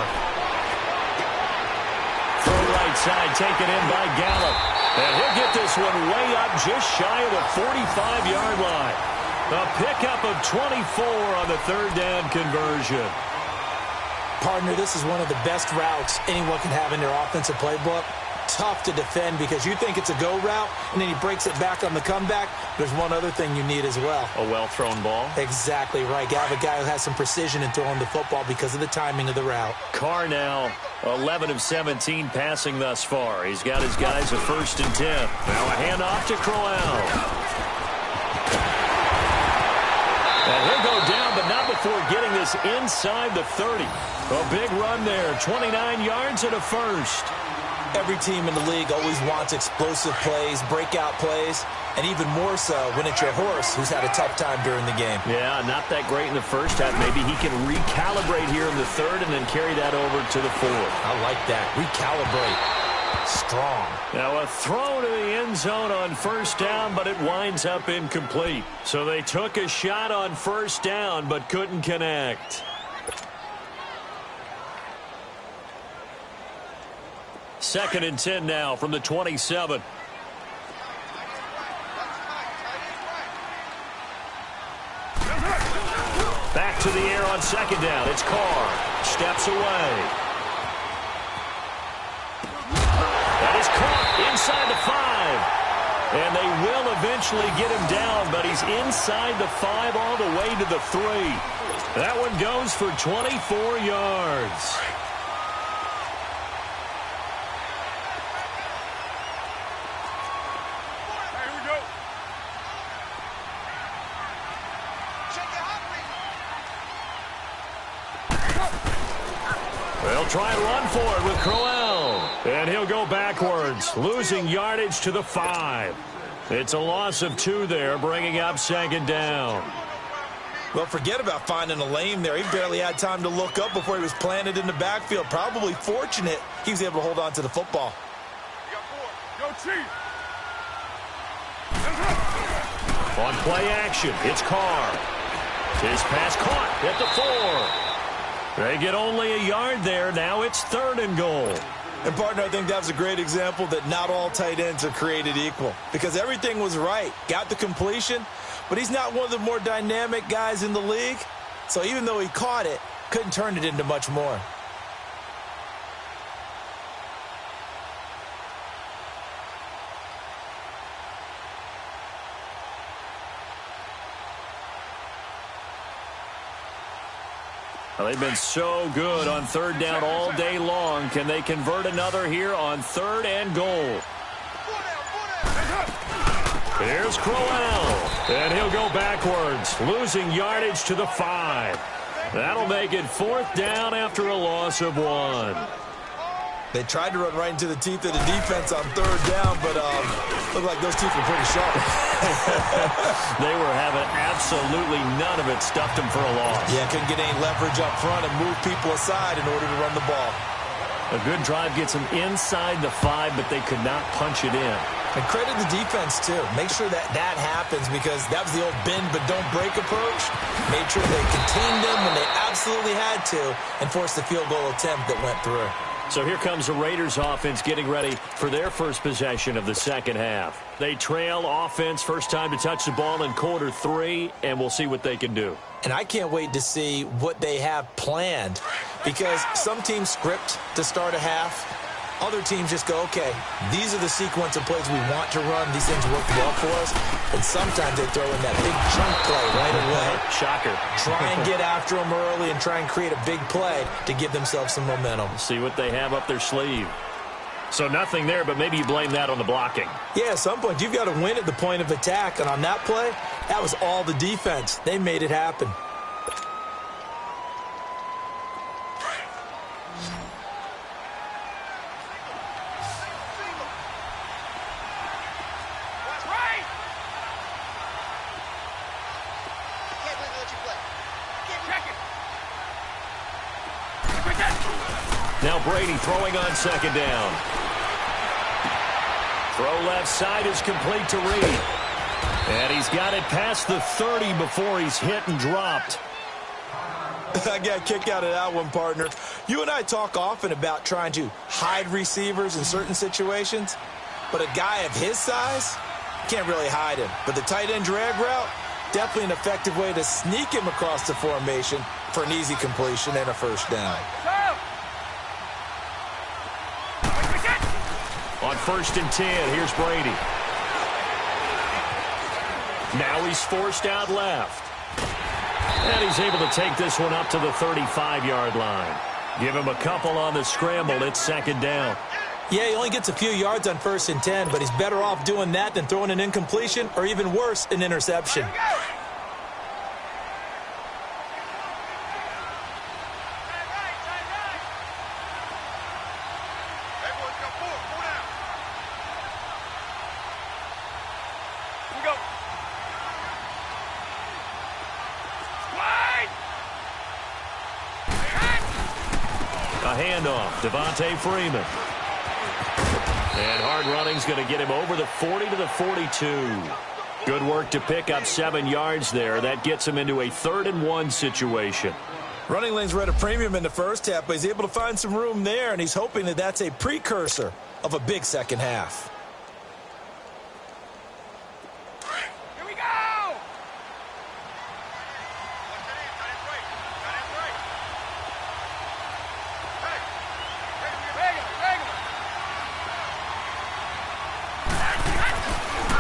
Throw right side, taken in by Gallup. And he'll get this one way up just shy of the 45-yard line. A pickup of 24 on the third down conversion. Partner, this is one of the best routes anyone can have in their offensive playbook. Tough to defend because you think it's a go route, and then he breaks it back on the comeback. There's one other thing you need as well. A well-thrown ball. Exactly right. You have a guy who has some precision in throwing the football because of the timing of the route. Carr now 11 of 17 passing thus far. He's got his guys at 1st and 10. Now a handoff to Crowell. And he'll go down, but not before getting this inside the 30. A big run there, 29 yards and a first. Every team in the league always wants explosive plays, breakout plays, and even more so when it's your horse who's had a tough time during the game. Yeah, not that great in the first half. Maybe he can recalibrate here in the third and then carry that over to the fourth. I like that. Recalibrate. Strong. Now a throw to the end zone on first down, but it winds up incomplete. So they took a shot on first down, but couldn't connect. Second and 10 now from the 27. Back to the air on second down. It's Carr. Steps away. That is caught inside the 5. And they will eventually get him down, but he's inside the 5 all the way to the 3. That one goes for 24 yards. They'll try and run for it with Crowell. And he'll go backwards, losing yardage to the 5. It's a loss of 2 there, bringing up second down. Well, forget about finding a lane there. He barely had time to look up before he was planted in the backfield. Probably fortunate he was able to hold on to the football. Go Chief. On play action, it's Carr. His pass caught at the 4. They get only a yard there. Now it's 3rd and goal. And, partner, I think that was a great example that not all tight ends are created equal because everything was right. Got the completion, but he's not one of the more dynamic guys in the league. So even though he caught it, couldn't turn it into much more. Well, they've been so good on third down all day long. Can they convert another here on 3rd and goal? Here's Crowell. And he'll go backwards, losing yardage to the 5. That'll make it 4th down after a loss of 1. They tried to run right into the teeth of the defense on 3rd down, but looked like those teeth were pretty sharp. They were having absolutely none of it. Stuffed them for a loss. Yeah, couldn't get any leverage up front and move people aside in order to run the ball. A good drive gets them inside the 5, but they could not punch it in. And credit the defense, too. Make sure that happens because that was the old bend but don't break approach. Made sure they contained them when they absolutely had to and forced the field goal attempt that went through. So here comes the Raiders offense getting ready for their first possession of the second half. They trail offense, first time to touch the ball in quarter 3, and we'll see what they can do. And I can't wait to see what they have planned because some teams script to start a half. Other teams just go, okay, these are the sequence of plays we want to run. These things work well for us. And sometimes they throw in that big chunk play right away. Shocker. Try and get after them early and try and create a big play to give themselves some momentum. See what they have up their sleeve. So nothing there, but maybe you blame that on the blocking. Yeah, at some point, you've got to win at the point of attack. And on that play, That was all the defense. They made it happen. Now Brady throwing on second down. Throw left side is complete to Reed. And he's got it past the 30 before he's hit and dropped. I got a kick out of that one, partner. You and I talk often about trying to hide receivers in certain situations, but a guy of his size, can't really hide him. But the tight end drag route, definitely an effective way to sneak him across the formation for an easy completion and a first down. On 1st and 10, here's Brady. Now he's forced out left. And he's able to take this one up to the 35-yard line. Give him a couple on the scramble. It's second down. Yeah, he only gets a few yards on 1st and 10, but he's better off doing that than throwing an incompletion or even worse, an interception. A handoff, Devontae Freeman. And hard running's going to get him over the 40 to the 42. Good work to pick up 7 yards there. That gets him into a 3rd and 1 situation. Running lanes were at a premium in the first half, but he's able to find some room there, and he's hoping that that's a precursor of a big second half. Here we go!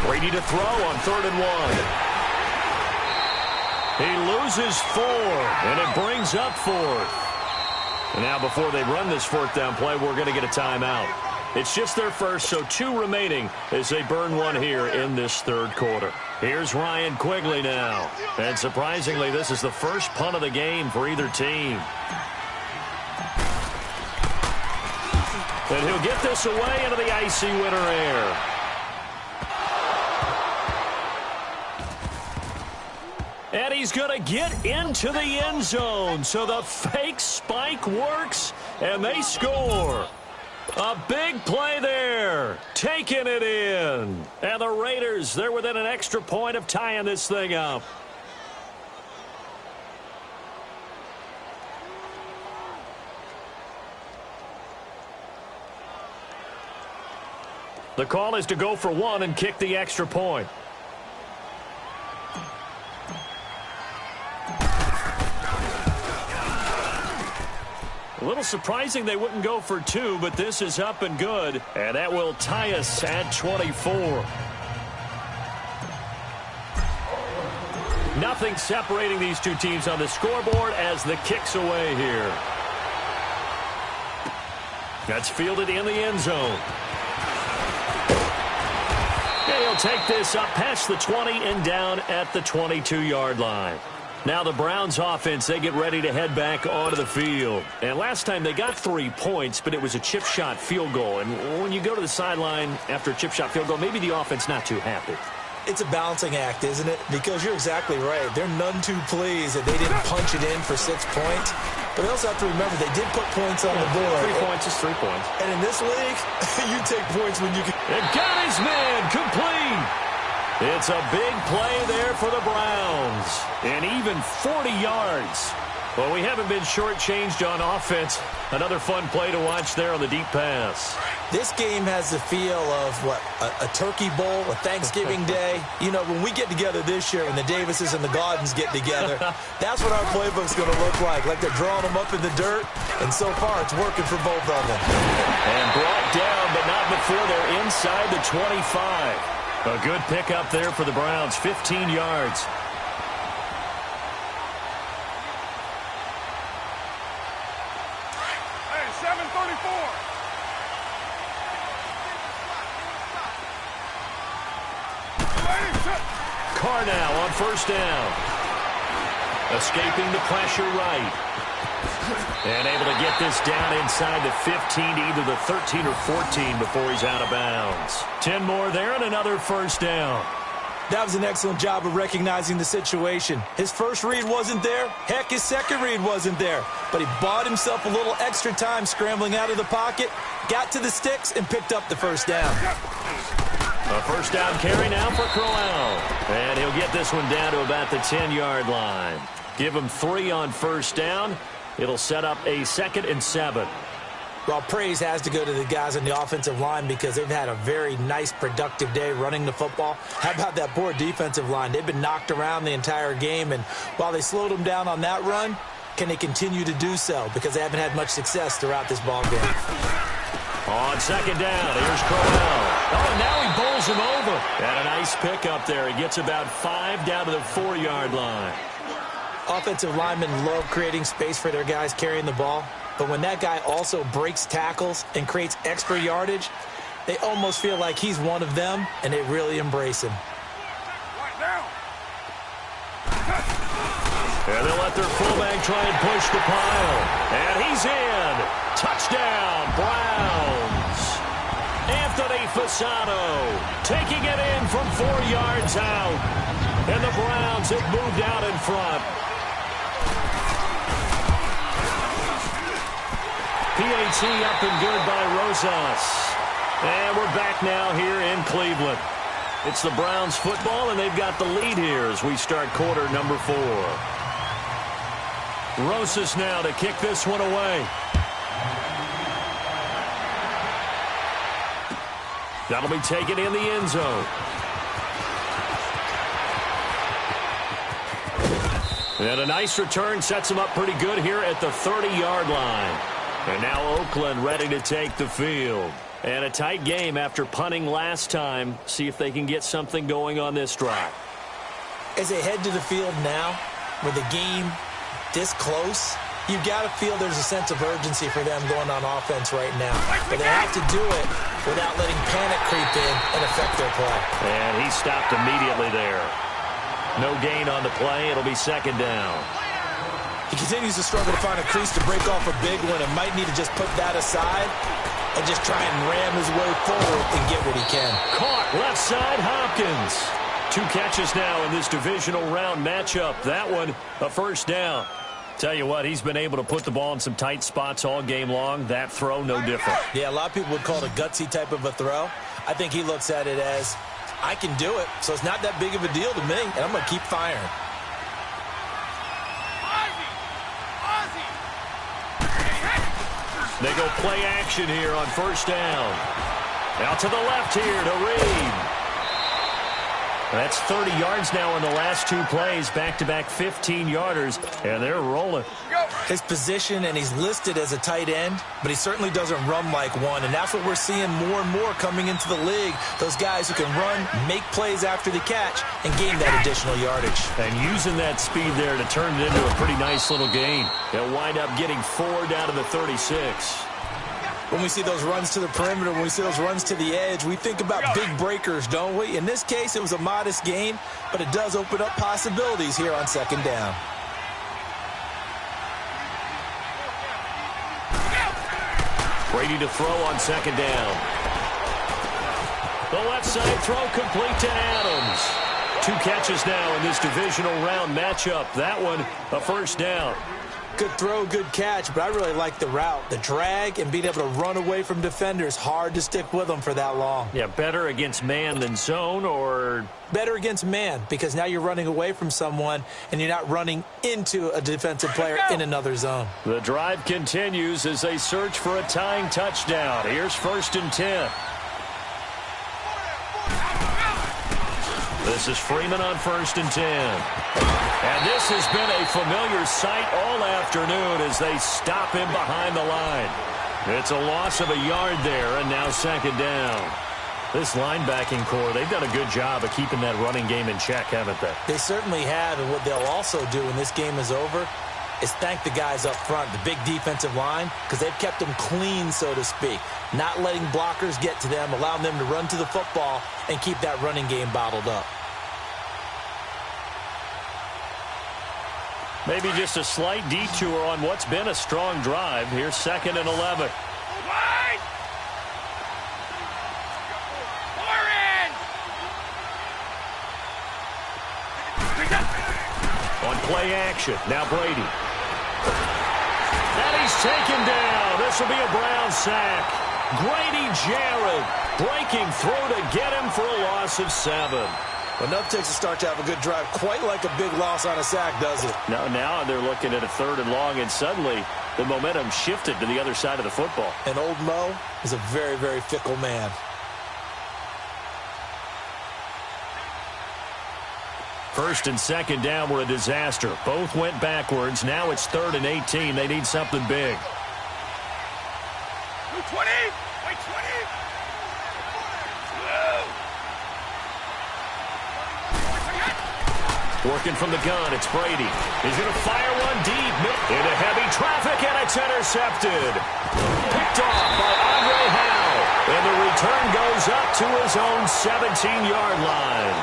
Brady to throw on 3rd and 1. He loses 4, and it brings up 4th. And now before they run this 4th down play, we're going to get a timeout. It's just their first, so 2 remaining as they burn 1 here in this 3rd quarter. Here's Ryan Quigley now. And surprisingly, this is the first punt of the game for either team. And he'll get this away into the icy winter air. And he's going to get into the end zone. So the fake spike works, and they score. A big play there. Taking it in. And the Raiders, they're within an extra point of tying this thing up. The call is to go for 1 and kick the extra point. A little surprising they wouldn't go for 2, but this is up and good, and that will tie us at 24. Nothing separating these two teams on the scoreboard as the kick's away here. That's fielded in the end zone. And he'll take this up past the 20 and down at the 22-yard line. Now the Browns offense, they get ready to head back onto the field. And last time they got 3 points, but it was a chip shot field goal. And when you go to the sideline after a chip shot field goal, maybe the offense not too happy. It's a balancing act, isn't it? Because you're exactly right. They're none too pleased that they didn't punch it in for 6 points. But they also have to remember they did put points on the board. 3 points is 3 points. And in this league, you take points when you can. And got his man complete. It's a big play there for the Browns. And even 40 yards. Well, we haven't been shortchanged on offense. Another fun play to watch there on the deep pass. This game has the feel of, what, a turkey bowl, a Thanksgiving day. You know, when we get together this year, when the Davises and the Gaudens get together, that's what our playbook's going to look like. Like they're drawing them up in the dirt, and so far it's working for both of them. And brought down, but not before they're inside the 25. A good pickup there for the Browns, 15 yards. Hey, 7:34. Carr now on first down. Escaping the pressure right. And able to get this down inside the 15, either the 13 or 14 before he's out of bounds. 10 more there and another first down. That was an excellent job of recognizing the situation. His first read wasn't there. Heck, his second read wasn't there. But he bought himself a little extra time scrambling out of the pocket, got to the sticks, and picked up the first down. A first down carry now for Crowell. And he'll get this one down to about the 10-yard line. Give him 3 on first down. It'll set up a 2nd and 7. Well, praise has to go to the guys on the offensive line because they've had a very nice, productive day running the football. How about that poor defensive line? They've been knocked around the entire game, and while they slowed them down on that run, can they continue to do so? Because they haven't had much success throughout this ball game. On second down, here's Crowell. Oh, now he bowls him over. And a nice pick up there. He gets about 5 down to the 4-yard line. Offensive linemen love creating space for their guys carrying the ball. But when that guy also breaks tackles and creates extra yardage, they almost feel like he's one of them, and they really embrace him. And they'll let their fullback try and push the pile. And he's in. Touchdown, Browns. Anthony Fasano taking it in from 4 yards out. And the Browns have moved out in front. PAT up and good by Rosas. And we're back now here in Cleveland. It's the Browns football, and they've got the lead here as we start quarter number 4. Rosas now to kick this one away. That'll be taken in the end zone. And a nice return sets him up pretty good here at the 30-yard line. And now Oakland ready to take the field. And a tight game after punting last time. See if they can get something going on this drive. As they head to the field now, with the game this close, you've got to feel there's a sense of urgency for them going on offense right now. But they have to do it without letting panic creep in and affect their play. And he stopped immediately there. No gain on the play. It'll be second down. He continues to struggle to find a crease to break off a big one and might need to just put that aside and just try and ram his way forward and get what he can. Caught left side, Hopkins. 2 catches now in this divisional round matchup. That one, a first down. Tell you what, he's been able to put the ball in some tight spots all game long. That throw, no different. Yeah, a lot of people would call it a gutsy type of a throw. I think he looks at it as, I can do it, so it's not that big of a deal to me, and I'm going to keep firing. They go play action here on first down. Out to the left here to Reed. That's 30 yards now in the last 2 plays, back-to-back 15-yarders, and they're rolling. His position, and he's listed as a tight end, but he certainly doesn't run like one, and that's what we're seeing more and more coming into the league. Those guys who can run, make plays after the catch, and gain that additional yardage. And using that speed there to turn it into a pretty nice little gain. They'll wind up getting 4 down to the 36. When we see those runs to the perimeter, when we see those runs to the edge, we think about big breakers, don't we? In this case, it was a modest gain, but it does open up possibilities here on second down. Brady to throw on second down. The left side throw complete to Adams. 2 catches now in this divisional round matchup. That one, a first down. Good throw, good catch, but I really like the route. The drag and being able to run away from defenders, hard to stick with them for that long. Yeah, better against man than zone, or? Better against man, because now you're running away from someone and you're not running into a defensive player in another zone. The drive continues as they search for a tying touchdown. Here's 1st and 10. This is Freeman on 1st and 10. And this has been a familiar sight all afternoon as they stop him behind the line. It's a loss of a yard there, and now second down. This linebacking core, they've done a good job of keeping that running game in check, haven't they? They certainly have, and what they'll also do when this game is over is thank the guys up front, the big defensive line, because they've kept them clean, so to speak. Not letting blockers get to them, allowing them to run to the football and keep that running game bottled up. Maybe just a slight detour on what's been a strong drive. Here's 2nd and 11. Wide! Fire in! On play action, now Brady. And he's taken down. This will be a Brown sack. Grady Jarrett breaking through to get him for a loss of 7. Enough takes a start to have a good drive, quite like a big loss on a sack, does it? Now they're looking at a 3rd and long, and suddenly the momentum shifted to the other side of the football. And old Mo is a very, very fickle man. First and 2nd down were a disaster. Both went backwards. Now it's 3rd and 18. They need something big. 20! Wait, 20! Working from the gun, it's Brady. He's going to fire one deep into heavy traffic, and it's intercepted. Picked off by Andre Howe, and the return goes up to his own 17-yard line.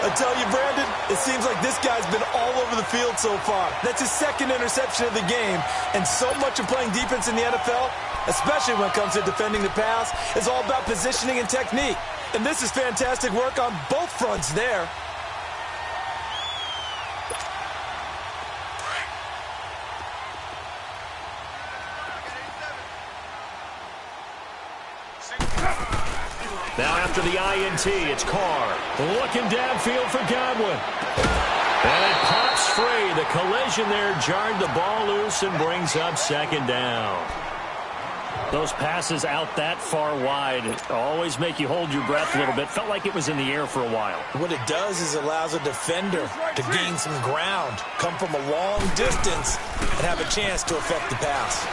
I tell you, Brandon, it seems like this guy's been all over the field so far. That's his 2nd interception of the game, and so much of playing defense in the NFL, especially when it comes to defending the pass, is all about positioning and technique. And this is fantastic work on both fronts there. Now after the INT, it's Carr. Looking downfield for Godwin. And it pops free. The collision there jarred the ball loose and brings up 2nd down. Those passes out that far wide always make you hold your breath a little bit. Felt like it was in the air for a while. What it does is it allows a defender to gain some ground, come from a long distance, and have a chance to affect the pass.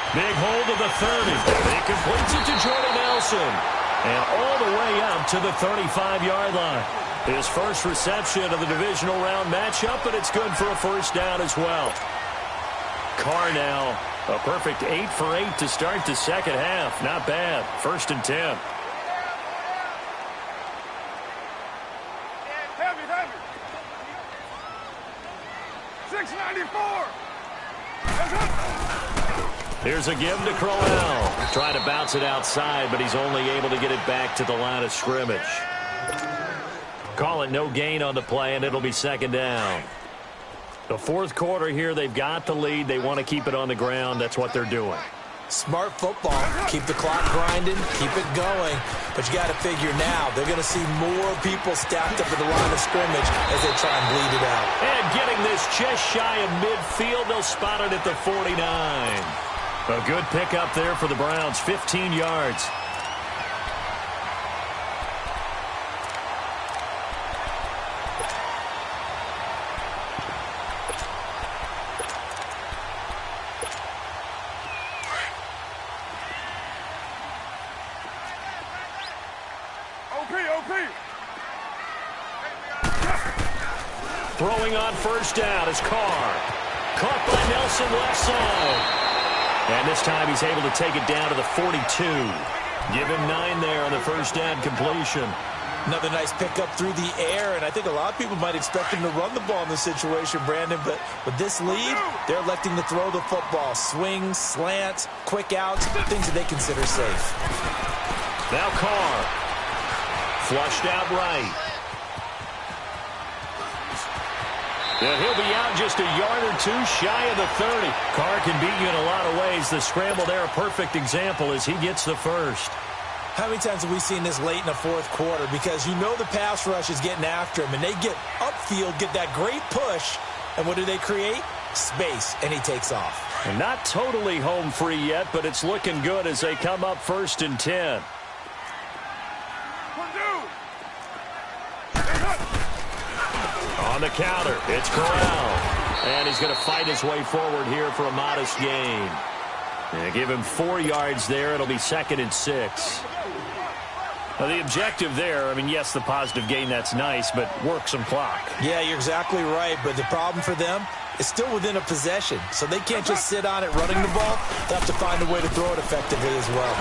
Big hold of the 30. He completes it to Jordan Nelson. And all the way up to the 35-yard line. His first reception of the divisional round matchup, but it's good for a 1st down as well. Carr now, a perfect 8 for 8 to start the 2nd half. Not bad. 1st and 10. Heavy, heavy. 694. Here's a give to Crowell. Trying to bounce it outside, but he's only able to get it back to the line of scrimmage. Call it no gain on the play, and it'll be 2nd down. The 4th quarter here, they've got the lead. They want to keep it on the ground. That's what they're doing. Smart football. Keep the clock grinding, keep it going. But you got to figure now, they're going to see more people stacked up at the line of scrimmage as they try and bleed it out. And getting this just shy of midfield, they'll spot it at the 49. A good pickup there for the Browns, 15 yards. OP. Throwing on 1st down is Carr. Caught by Nelson left side. And this time he's able to take it down to the 42. Give him 9 there on the 1st down completion. Another nice pickup through the air, and I think a lot of people might expect him to run the ball in this situation, Brandon, but with this lead, they're electing to throw the football. Swings, slants, quick outs, things that they consider safe. Now Carr. Flushed out right. And he'll be out just a yard or 2 shy of the 30. Carr can beat you in a lot of ways. The scramble there, a perfect example as he gets the 1st. How many times have we seen this late in the 4th quarter? Because you know the pass rush is getting after him, and they get upfield, get that great push, and what do they create? Space, and he takes off. And not totally home free yet, but it's looking good as they come up 1st and 10. On the counter, it's Corral. And he's going to fight his way forward here for a modest gain. And give him 4 yards there. It'll be 2nd and 6. Well, the objective there, I mean, yes, the positive gain, that's nice, but work some clock. Yeah, you're exactly right. But the problem for them is still within a possession. So they can't just sit on it running the ball. They have to find a way to throw it effectively as well.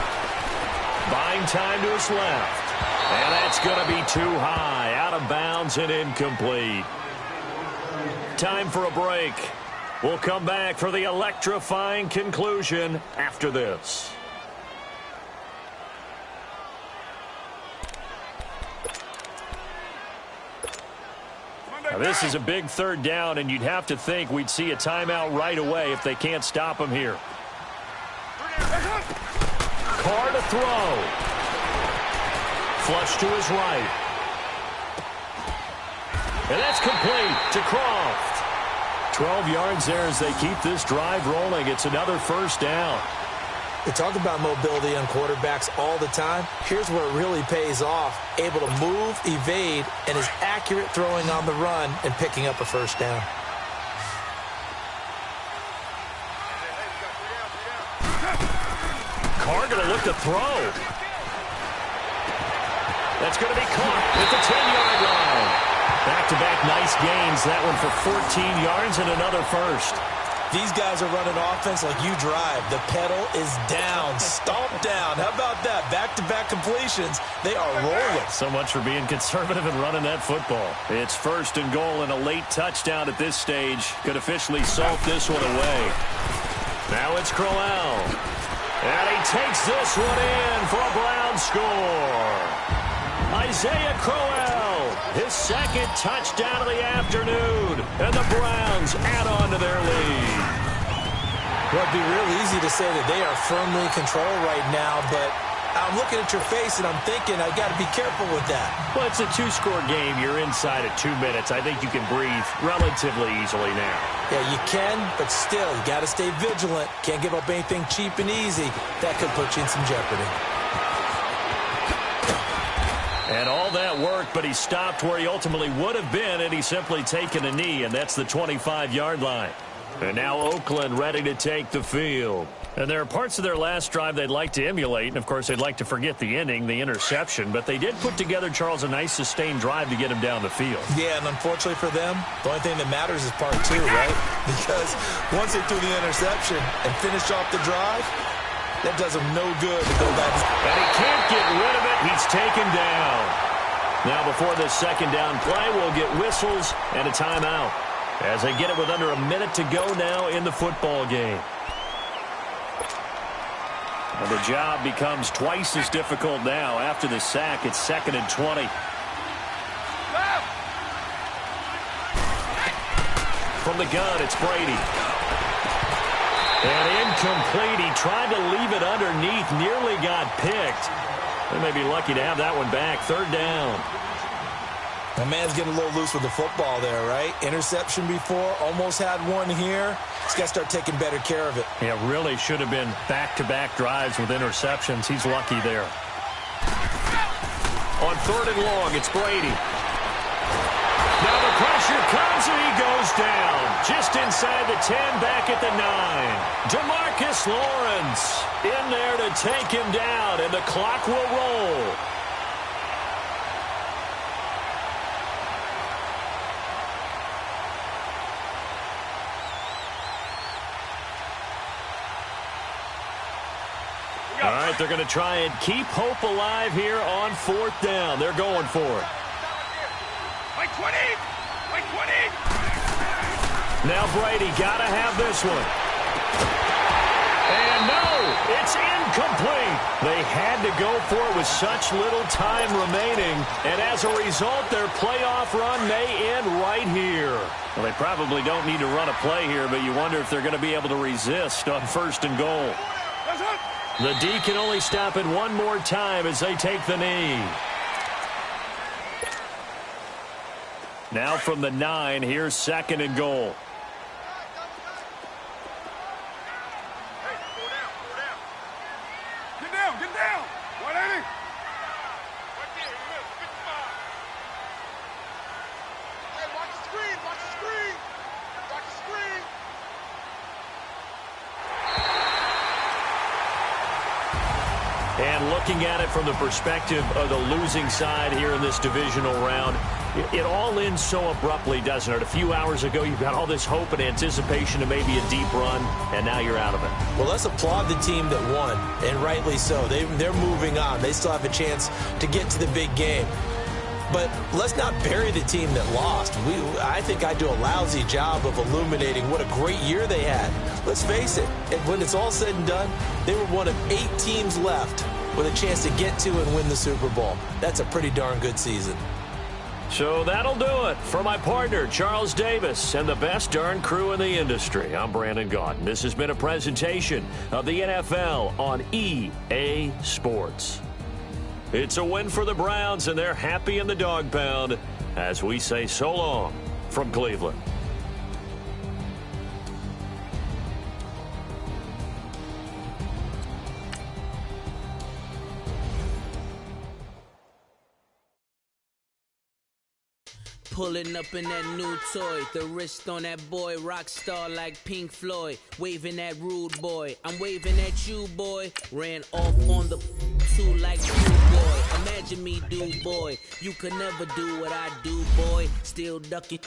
Buying time to his left. And that's going to be too high. Out of bounds and incomplete. Time for a break. We'll come back for the electrifying conclusion after this. Now, this is a big third down, and you'd have to think we'd see a timeout right away if they can't stop him here. Carr to throw. Flush to his right. And that's complete to Croft. 12 yards there as they keep this drive rolling. It's another first down. We talk about mobility on quarterbacks all the time. Here's where it really pays off. Able to move, evade, and is accurate throwing on the run and picking up a first down. Carr going to look to throw. That's going to be caught at the 10-yard line. Back-to-back nice gains. That one for 14 yards and another first. These guys are running offense like you drive. The pedal is down, stomped down. How about that? Back-to-back completions. They are rolling. So much for being conservative and running that football. It's first and goal, and a late touchdown at this stage could officially salt this one away. Now it's Crowell. And he takes this one in for a Brown score. Isaiah Crowell, his second touchdown of the afternoon, and the Browns add on to their lead. Well, it'd be real easy to say that they are firmly in control right now, but I'm looking at your face and I'm thinking I got to be careful with that. Well, it's a two-score game. You're inside at 2 minutes. I think you can breathe relatively easily now. Yeah, you can, but still, you got to stay vigilant. Can't give up anything cheap and easy. That could put you in some jeopardy. And all that worked, but he stopped where he ultimately would have been, and he's simply taken a knee, and that's the 25-yard line. And now Oakland ready to take the field. And there are parts of their last drive they'd like to emulate, and, of course, they'd like to forget the ending, the interception. But they did put together, Charles, a nice sustained drive to get him down the field. Yeah, and unfortunately for them, the only thing that matters is part two, right? Because once they threw the interception and finished off the drive, that does him no good to go back. And he can't get rid of it. He's taken down. Now, before this second down play, we'll get whistles and a timeout as they get it with under a minute to go now in the football game. And the job becomes twice as difficult now. After the sack, it's 2nd and 20. From the gun, it's Brady. And incomplete. He tried to leave it underneath, nearly got picked. They may be lucky to have that one back. 3rd down. My man's getting a little loose with the football there, right? Interception before, almost had one here. He's got to start taking better care of it. Yeah, really should have been back-to-back drives with interceptions. He's lucky there. On 3rd and long, it's Brady. Now the pressure comes and he goes down. Just inside the 10, back at the 9. DeMarcus Lawrence in there to take him down, and the clock will roll. All right, they're going to try and keep hope alive here on 4th down. They're going for it. Like 20! Like 20! Now Brady got to have this one. And no, it's incomplete. They had to go for it with such little time remaining. And as a result, their playoff run may end right here. Well, they probably don't need to run a play here, but you wonder if they're going to be able to resist on 1st and goal. The D can only stop it one more time as they take the knee. Now from the 9, here's 2nd and goal. Get down, get down! 180! Hey, watch the screen, watch the screen! Watch the screen! And looking at it from the perspective of the losing side here in this divisional round, it all ends so abruptly, doesn't it? A few hours ago, you've got all this hope and anticipation of maybe a deep run, and now you're out of it. Well, let's applaud the team that won, and rightly so. They're moving on. They still have a chance to get to the big game. But let's not bury the team that lost. I think I do a lousy job of illuminating what a great year they had. Let's face it, when it's all said and done, they were one of 8 teams left with a chance to get to and win the Super Bowl. That's a pretty darn good season. So that'll do it for my partner, Charles Davis, and the best darn crew in the industry. I'm Brandon Gaudin. This has been a presentation of the NFL on EA Sports. It's a win for the Browns, and they're happy in the dog pound as we say so long from Cleveland. Pulling up in that new toy, the wrist on that boy, rock star like Pink Floyd, waving at rude boy, I'm waving at you boy, ran off on the two like you boy, imagine me do boy, you could never do what I do boy, still ducking.